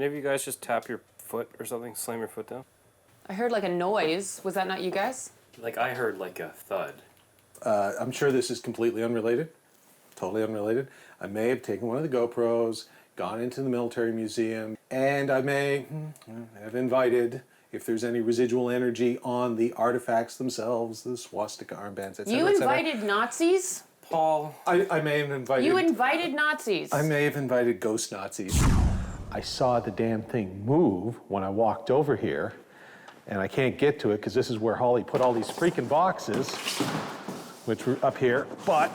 any of you guys just tap your foot or something, slam your foot down? I heard like a noise. Was that not you guys? Like I heard like a thud. I'm sure this is completely unrelated, totally unrelated. I may have taken one of the GoPros, gone into the military museum, and I may have invited, if there's any residual energy on the artifacts themselves, the swastika armbands, etc. You invited Nazis? Paul. I may have invited... You invited Nazis? I may have invited ghost Nazis. I saw the damn thing move when I walked over here, and I can't get to it because this is where Holly put all these freaking boxes, which were up here, but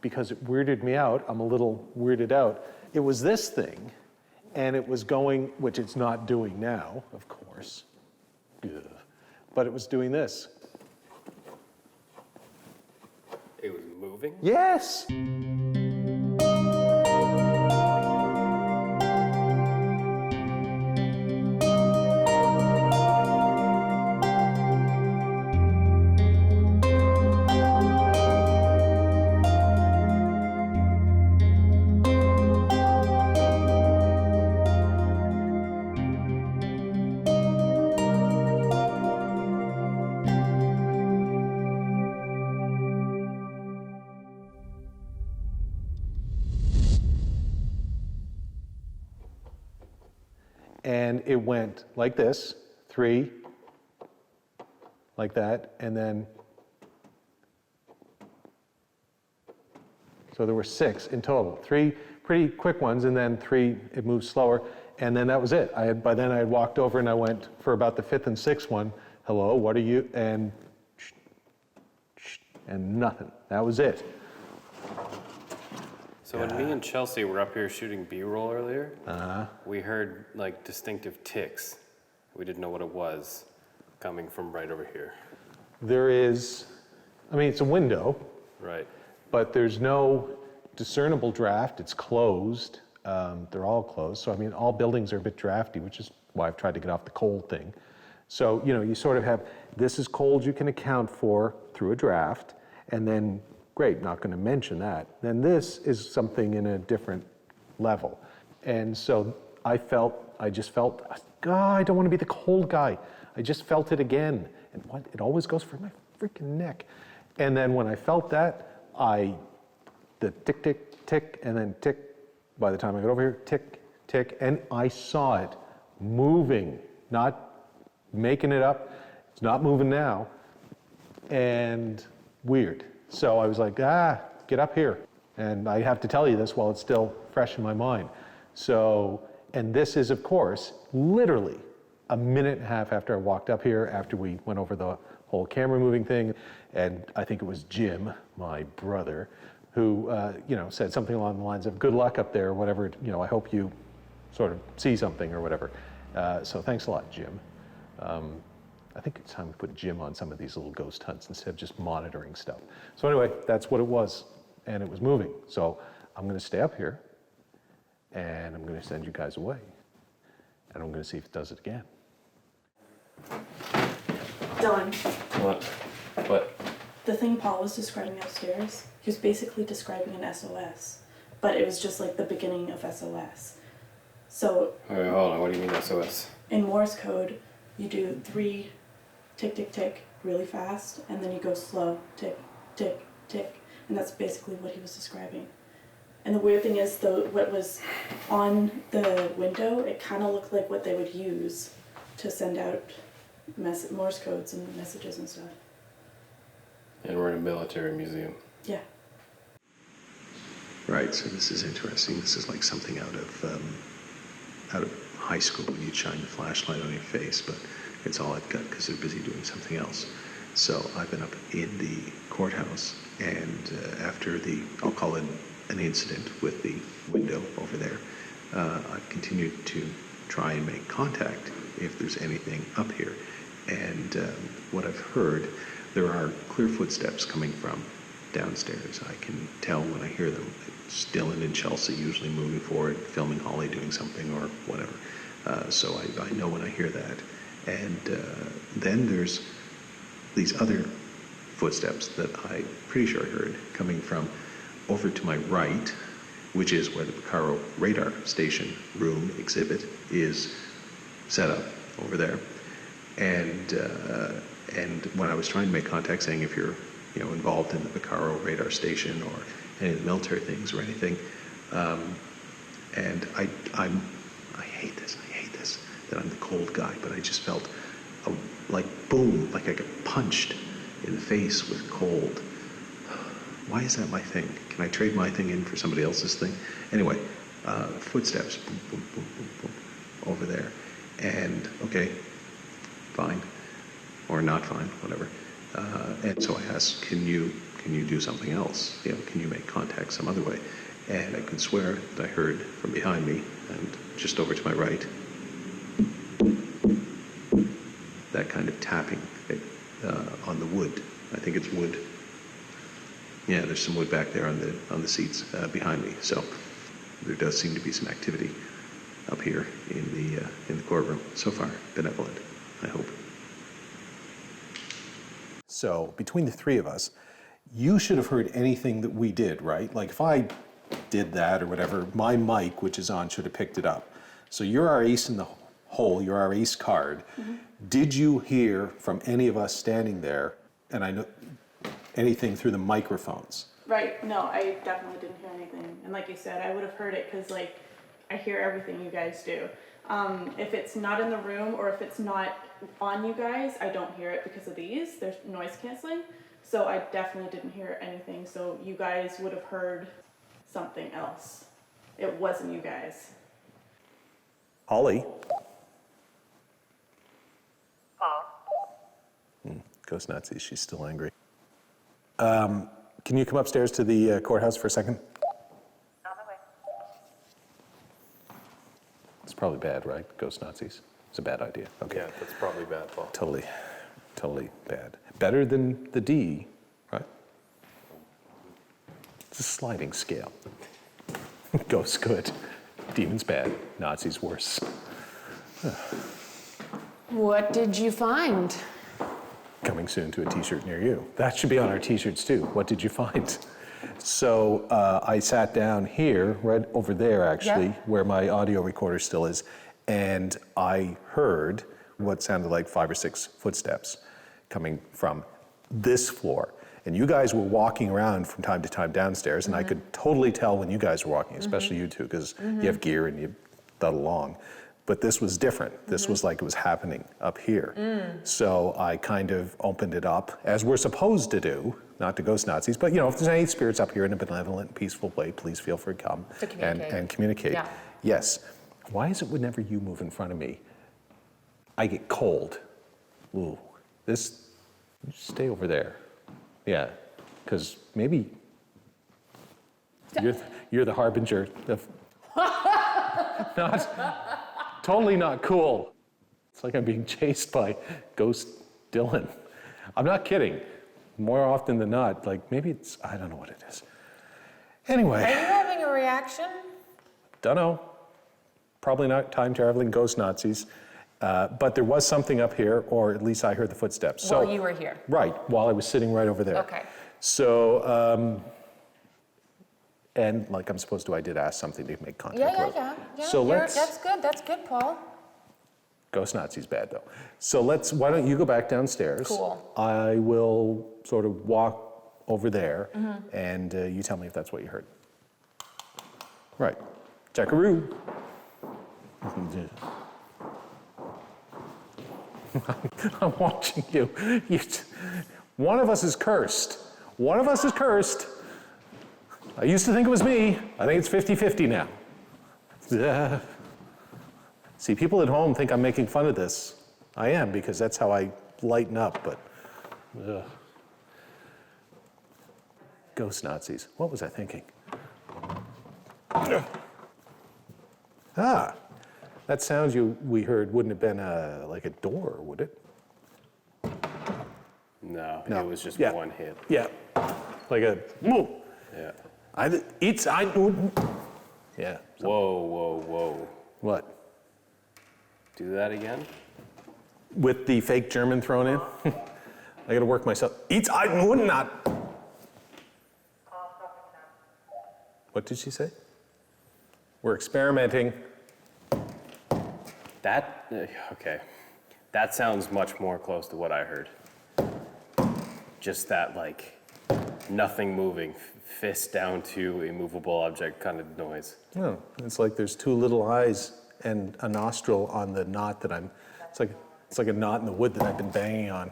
because it weirded me out, I'm a little weirded out. It was this thing, and it was going, which it's not doing now, of course, but it was doing this. It was moving? Yes! And it went like this, 3, like that, and then, so there were 6 in total. 3 pretty quick ones, and then 3, it moved slower, and then that was it. By then I had walked over and I went for about the 5th and 6th one, hello, what are you, and nothing. That was it. So when me and Chelsea were up here shooting B-roll earlier, we heard like distinctive ticks. We didn't know what it was coming from right over here. There is, I mean, it's a window. Right. But there's no discernible draft. It's closed. They're all closed. So, I mean, all buildings are a bit drafty, which is why I've tried to get off the cold thing. So, you know, you sort of have, this is cold you can account for through a draft, and then great, not going to mention that. Then this is something in a different level. And so I just felt, God, I don't want to be the cold guy. I just felt it again. And what? It always goes for my freaking neck. And then when I felt that, the tick, tick, tick, and then tick, by the time I got over here, tick, tick, and I saw it moving, not making it up. It's not moving now. And weird. So I was like, get up here. And I have to tell you this while it's still fresh in my mind. So, and this is, of course, literally a minute and a half after I walked up here, after we went over the whole camera moving thing. And I think it was Jim, my brother, who, said something along the lines of, good luck up there, or whatever, I hope you sort of see something or whatever. So thanks a lot, Jim. I think it's time to put Jim on some of these little ghost hunts instead of just monitoring stuff. So anyway, that's what it was, and it was moving. So I'm going to stay up here, and I'm going to send you guys away, and I'm going to see if it does it again. Dylan. What? The thing Paul was describing upstairs, he was basically describing an SOS, but it was just like the beginning of SOS. So... Wait, hold on, what do you mean SOS? In Morse code, you do 3 tick, tick, tick, really fast, and then you go slow, tick, tick, tick, and that's basically what he was describing. And the weird thing is, what was on the window, it kind of looked like what they would use to send out Morse codes and messages and stuff. And we're in a military museum. Yeah. Right, so this is interesting. This is like something out of high school when you'd shine the flashlight on your face, but it's all I've got because they're busy doing something else. So I've been up in the courthouse, and after I'll call it an incident with the window over there, I've continued to try and make contact if there's anything up here. And what I've heard, there are clear footsteps coming from downstairs. I can tell when I hear them. It's Dylan and Chelsea usually moving forward, filming Holly doing something or whatever. So I know when I hear that. And then there's these other footsteps that I'm pretty sure I heard coming from over to my right. which is where the Picaro radar station room exhibit is set up over there. And when I was trying to make contact, saying if you're involved in the Picaro radar station or any of the military things or anything, and I hate this, that I'm the cold guy, but I just felt like boom, like I got punched in the face with cold. Why is that my thing? Can I trade my thing in for somebody else's thing? Anyway, footsteps, boom, boom, boom, boom, boom, over there. And okay, fine, or not fine, whatever. And so I asked, can you do something else? Can you make contact some other way? And I could swear that I heard from behind me and just over to my right, that kind of tapping on the wood. I think it's wood. Yeah, there's some wood back there on the seats behind me. So there does seem to be some activity up here in the courtroom. So far, benevolent, I hope. So between the three of us, you should have heard anything that we did, right? Like if I did that or whatever, my mic, which is on, should have picked it up. So you're our ace in the hole, you're our ace card. Mm-hmm. Did you hear from any of us standing there, and I know anything through the microphones? Right, no, I definitely didn't hear anything. And like you said, I would have heard it because like I hear everything you guys do. If it's not in the room or if it's not on you guys, I don't hear it because of these. There's noise canceling. So I definitely didn't hear anything. So you guys would have heard something else. It wasn't you guys. Ollie? Ghost Nazis, she's still angry. Can you come upstairs to the courthouse for a second? On my way. It's probably bad, right? Ghost Nazis. It's a bad idea. Okay. Yeah, that's probably bad, Paul. Totally bad. Better than the D, right? It's a sliding scale. Ghosts good, demons bad, Nazis worse. What did you find? Coming soon to a t-shirt near you. That should be on our t-shirts too. What did you find? So I sat down here, right over there actually, where my audio recorder still is, and I heard what sounded like 5 or 6 footsteps coming from this floor. And you guys were walking around from time to time downstairs, and I could totally tell when you guys were walking, especially you two, because you have gear and you thud along. But this was different. This was like it was happening up here. So I kind of opened it up, as we're supposed to do, not to ghost Nazis, but if there's any spirits up here in a benevolent, peaceful way, please feel free to come To communicate. and communicate. Yeah. Yes. Why is it whenever you move in front of me, I get cold? Ooh, stay over there. Yeah, because maybe you're the harbinger of totally not cool. It's like I'm being chased by Ghost Dylan. I'm not kidding. More often than not, like maybe I don't know what it is. Anyway. Are you having a reaction? Dunno. Probably not time-traveling ghost Nazis. But there was something up here, or at least I heard the footsteps. While you were here. Right, while I was sitting right over there. Okay. So, and like I'm supposed to, I did ask something to make contact with. Yeah. So That's good, Paul. Ghost Nazis bad though. So why don't you go back downstairs? Cool. I will sort of walk over there, and you tell me if that's what you heard. Right. Jackaroo. I'm watching you. One of us is cursed. One of us is cursed. I used to think it was me. I think it's 50-50 now. See, people at home think I'm making fun of this. I am, because that's how I lighten up, but... Ghost Nazis. What was I thinking? That sound we heard wouldn't have been like a door, would it? No, No. it was just Yeah. one hit. Yeah, like a whoa. Yeah. Yeah. Whoa. What? Do that again? With the fake German thrown in? I got to work myself. Not. What did she say? We're experimenting. That, okay. That sounds much more close to what I heard. Just that, like, nothing moving, fist down to immovable object kind of noise. No, it's like there's two little eyes and a nostril on the knot that it's like a knot in the wood that I've been banging on.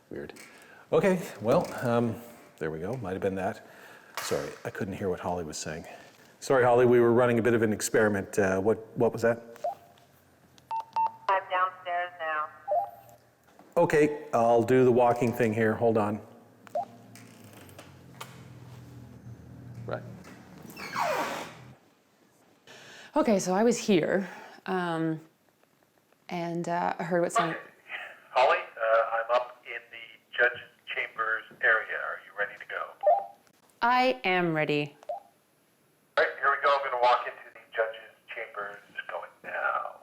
Weird. Okay, well, there we go. Might have been that. Sorry, I couldn't hear what Holly was saying. Sorry, Holly, we were running a bit of an experiment. What was that? I'm downstairs now. Okay, I'll do the walking thing here. Hold on. Right. Okay, so I was here, and I heard what sounded. Holly, I'm up in the judge's chambers area. Are you ready to go? I am ready. All right, here we go. I'm going to walk into the judge's chambers going now.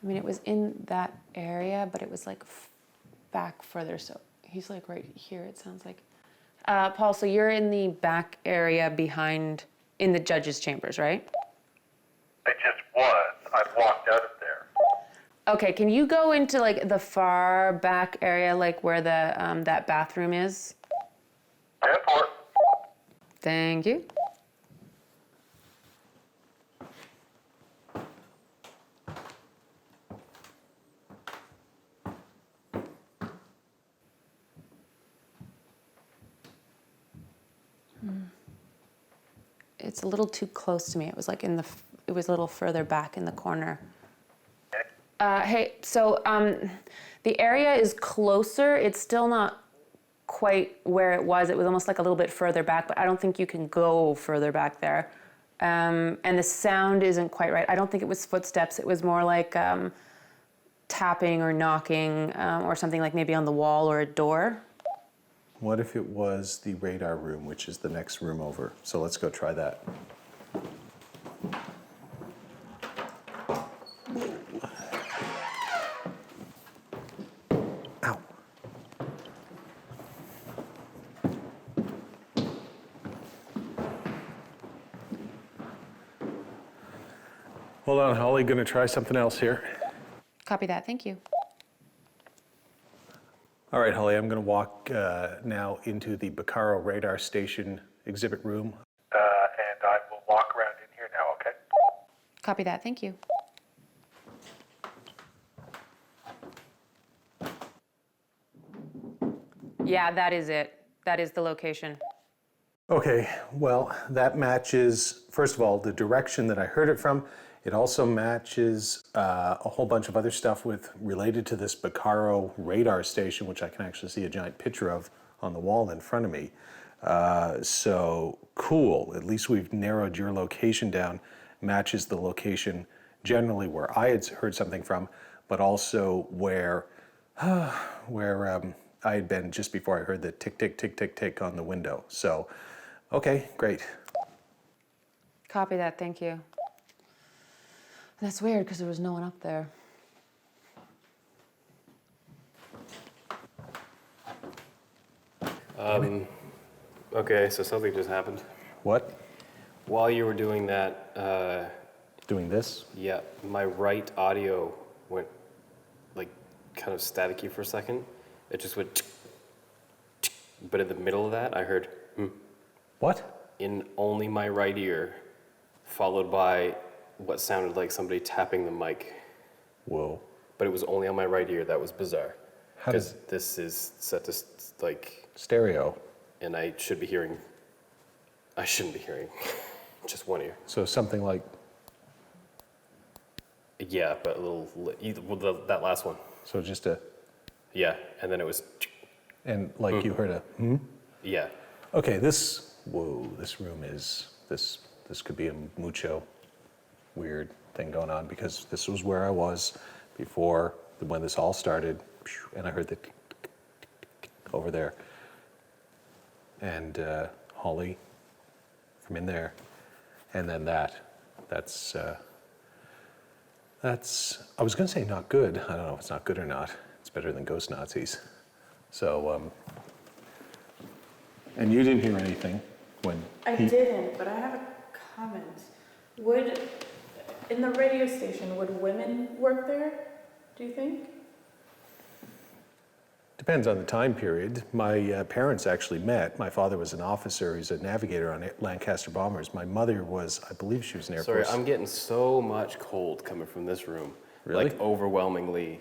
I mean, it was in that area, but it was like back further. So he's like right here, it sounds like. Paul, so you're in the back area behind, in the judge's chambers, right? I just was. I walked out of there. Okay, can you go into like the far back area, like where the that bathroom is? 10-4. Thank you. It's a little too close to me. It was like it was a little further back in the corner. Hey, so the area is closer. It's still not quite where it was. It was almost like a little bit further back, but I don't think you can go further back there. And the sound isn't quite right. I don't think it was footsteps. It was more like tapping or knocking or something like maybe on the wall or a door. What if it was the radar room, which is the next room over? So let's go try that. Ow. Hold on, Holly, gonna try something else here. Copy that, thank you. All right, Holly, I'm going to walk now into the Baccaro radar station exhibit room. And I will walk around in here now, okay? Copy that, thank you. Yeah, that is it. That is the location. Okay, well, that matches, first of all, the direction that I heard it from. It also matches a whole bunch of other stuff related to this Baccaro radar station, which I can actually see a giant picture of on the wall in front of me. So cool, at least we've narrowed your location down, matches the location generally where I had heard something from, but also where I had been just before I heard the tick, tick, tick, tick, tick on the window. So, okay, great. Copy that, thank you. That's weird because there was no one up there. Okay, so something just happened. What? While you were doing that, Doing this? yeah, my right audio went like kind of staticky for a second. It just went, but in the middle of that, I heard What? in only my right ear, followed by what sounded like somebody tapping the mic. Whoa. But it was only on my right ear. That was bizarre. How Because does this is set to like, stereo? and I shouldn't be hearing just one ear. So something like, Yeah, but a little, that last one. so just a, Yeah, and then it was, and like you heard a, yeah. Okay, this room is, this could be a mucho weird thing going on because this was where I was before when this all started, and I heard the over there. And Holly from in there, and then that's I was going to say not good. I don't know if it's not good or not. It's better than ghost Nazis. So, and you didn't hear anything when I didn't, but I have a comment. In the radio station, would women work there, do you think? Depends on the time period. My parents actually met. My father was an officer. He's a navigator on Lancaster bombers. My mother was, I believe she was an Air Sorry, Force. I'm getting so much cold coming from this room. Really? Like overwhelmingly,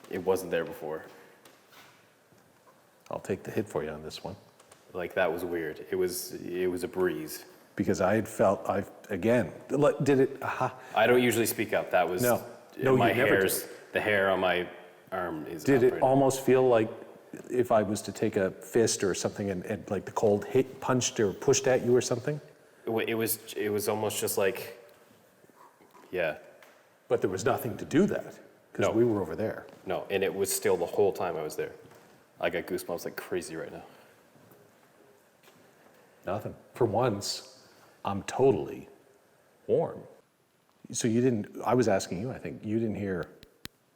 it wasn't there before. I'll take the hit for you on this one. Like that was weird. It was a breeze. Because I had felt, again, did it, I don't usually speak up. That was No, my you never hairs. do. The hair on my arm is. Did up it right now. almost feel like if I was to take a fist or something and like the cold hit, punched or pushed at you or something? It was almost just like, yeah. But there was nothing to do that because No. we were over there. No, and it was still the whole time I was there. I got goosebumps like crazy right now. Nothing. For once, I'm totally warm. So you didn't, I was asking you, I think, you didn't hear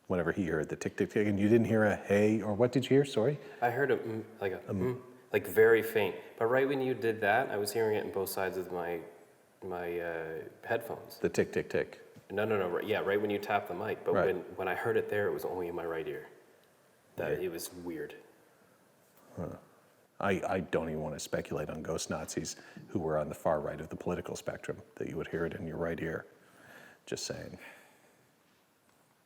whenever he heard the tick, tick, tick, and you didn't hear a hey, or what did you hear? Sorry? I heard like very faint. But right when you did that, I was hearing it in both sides of my headphones. The tick, tick, tick. No. Yeah, right when you tapped the mic. But Right. when I heard it there, it was only in my right ear. It was weird. I don't even want to speculate on ghost Nazis who were on the far right of the political spectrum, that you would hear it in your right ear. Just saying.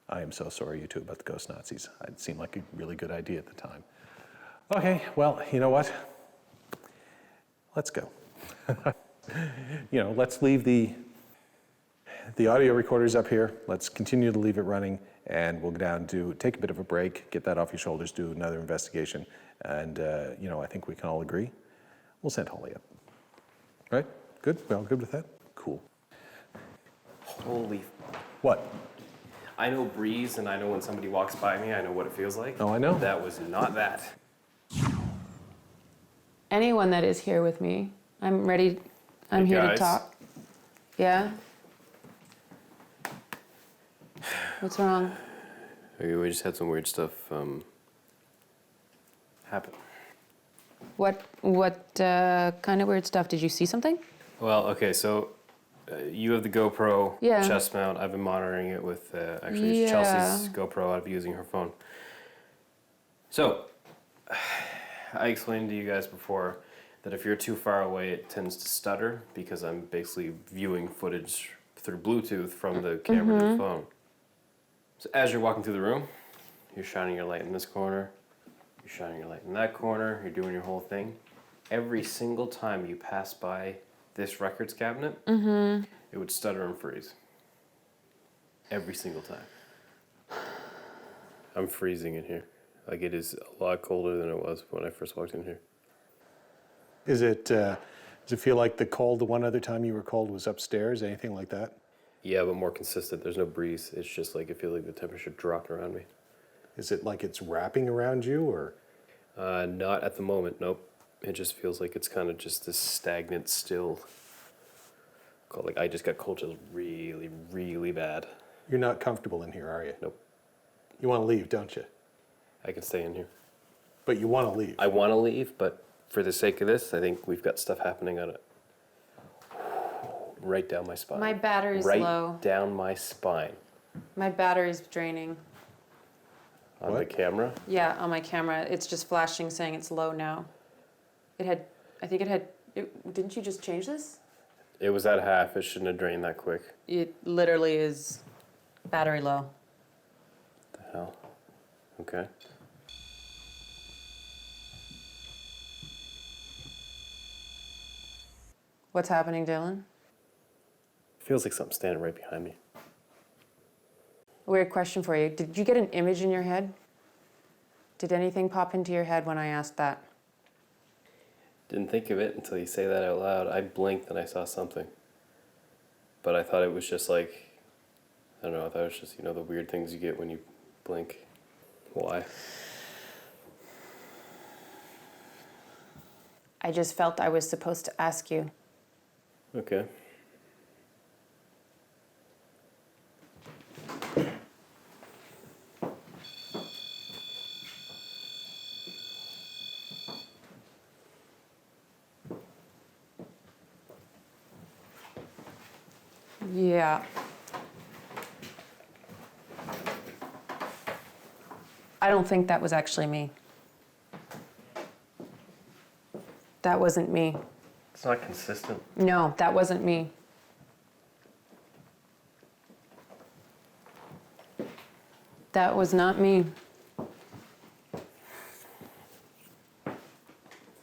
I am so sorry, you two, about the ghost Nazis. It seemed like a really good idea at the time. Okay, well, you know what? Let's go. Let's leave the audio recorders up here. Let's continue to leave it running, and we'll go down to take a bit of a break, get that off your shoulders, do another investigation, and I think we can all agree. We'll send Holly up. Right? Good? We all good with that? Cool. Holy. What? I know breeze, and I know when somebody walks by me, I know what it feels like. Oh, I know. That was not that. Anyone that is here with me, I'm ready. I'm Hey, here to guys. talk. Yeah? What's wrong? We just had some weird stuff happen. What kind of weird stuff? Did you see something? Well, okay, so you have the GoPro Yeah. chest mount. I've been monitoring it with actually Yeah. Chelsea's GoPro. I've been using her phone. So, I explained to you guys before that if you're too far away, it tends to stutter because I'm basically viewing footage through Bluetooth from the camera to the phone. So as you're walking through the room, you're shining your light in this corner, you're shining your light in that corner, you're doing your whole thing. Every single time you pass by this records cabinet, it would stutter and freeze. Every single time. I'm freezing in here. Like it is a lot colder than it was when I first walked in here. Does it feel like the one other time you were cold was upstairs? Anything like that? Yeah, but more consistent. There's no breeze. It's just like it feels like the temperature dropped around me. Is it like it's wrapping around you, or? Not at the moment, nope. It just feels like it's kind of just this stagnant still. Like I just got cold chills really, really bad. You're not comfortable in here, are you? Nope. You want to leave, don't you? I can stay in here. But you want to leave. I want to leave, but for the sake of this, I think we've got stuff happening on it. Right down my spine. My battery's right low. down my spine. My battery's draining. On the What? camera? Yeah, on my camera. It's just flashing saying it's low now. Didn't you just change this? It was at half. It shouldn't have drained that quick. It literally is battery low. The hell? Okay. What's happening, Dylan? Feels like something standing right behind me. Weird question for you. Did you get an image in your head? Did anything pop into your head when I asked that? Didn't think of it until you say that out loud. I blinked and I saw something. But I thought it was just like, I don't know, I thought it was just, the weird things you get when you blink. Why? I just felt I was supposed to ask you. Okay. Yeah. I don't think that was actually me. That wasn't me. It's not consistent. No, that wasn't me. That was not me.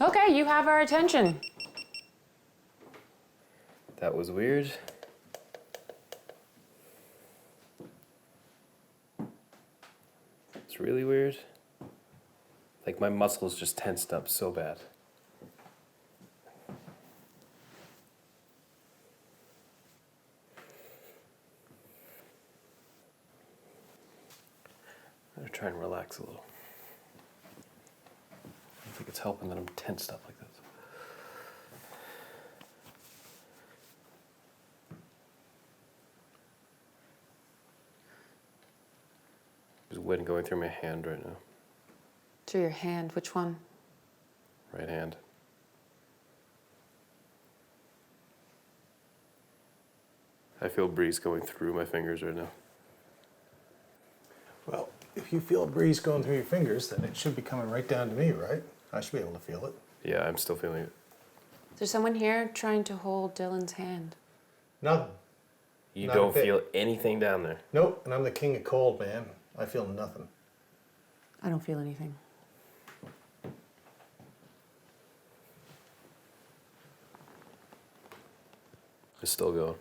Okay, you have our attention. That was weird. It's really weird. Like my muscles just tensed up so bad. I'm gonna try and relax a little. I don't think it's helping that I'm tensed up like this. There's wind going through my hand right now. Through your hand, which one? Right hand. I feel breeze going through my fingers right now. Well, if you feel a breeze going through your fingers, then it should be coming right down to me, right? I should be able to feel it. Yeah, I'm still feeling it. Is there someone here trying to hold Dylan's hand? Nothing. You Not a don't bit. feel anything down there. Nope, and I'm the king of cold, man. I feel nothing. I don't feel anything. It's still going.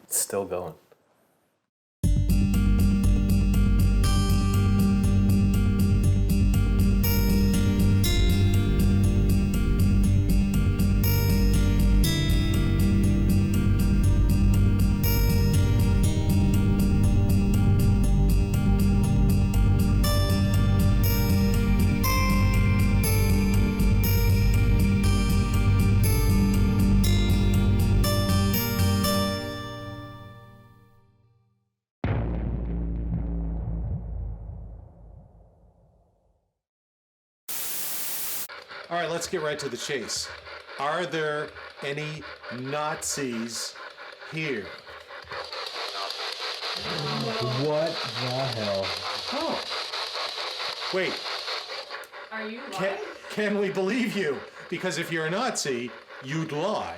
It's still going. All right, let's get right to the chase. Are there any Nazis here? What the hell? Oh. Wait, Are you can we believe you? Because if you're a Nazi, you'd lie.